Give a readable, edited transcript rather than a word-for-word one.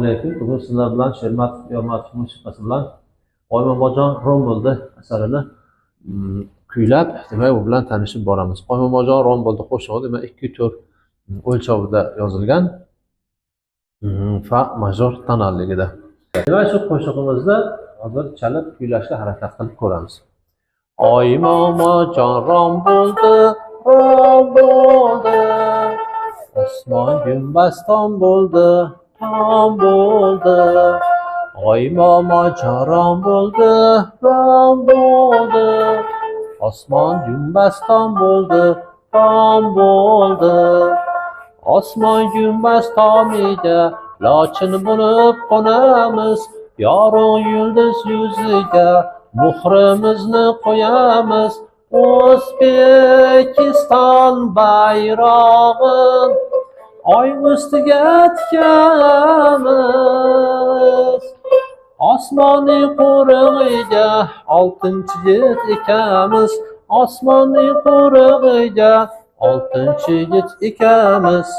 alaykum. Bugun sizlar bilan Shermatov Qiyomatov musiqasi bilan Oymomajon rom bo'ldi asarini kuylab, demak u bilan tanishib boramiz. Oymomajon rom bo'ldi qo'shig'i demak 2-4 o'lchovida yozilgan. Fa major tonalligida. Demak shu qo'shig'imizda hozir chalib kuylashga harakat qilib ko'ramiz. Oymomajon rom bo'ldi, rom bo'ldi. Osmon gumbaston bo'ldi, tom bo'ldi. Oymomajon rom bo'ldi, rom bo'ldi. Osmon gumbaston bo'ldi, tom bo'ldi. Osmon gumbaz tomiga lochin bo'lib qo'namiz. Yorug' yulduz yuziga muhrimizni qo'yamiz. O'zbekiston bayrog'in oy ustiga tikamiz. Osmonning qo'rig'iga oltinchi yigit ekamiz. Osmonning qo'rig'iga oltinchi yigit ekamiz.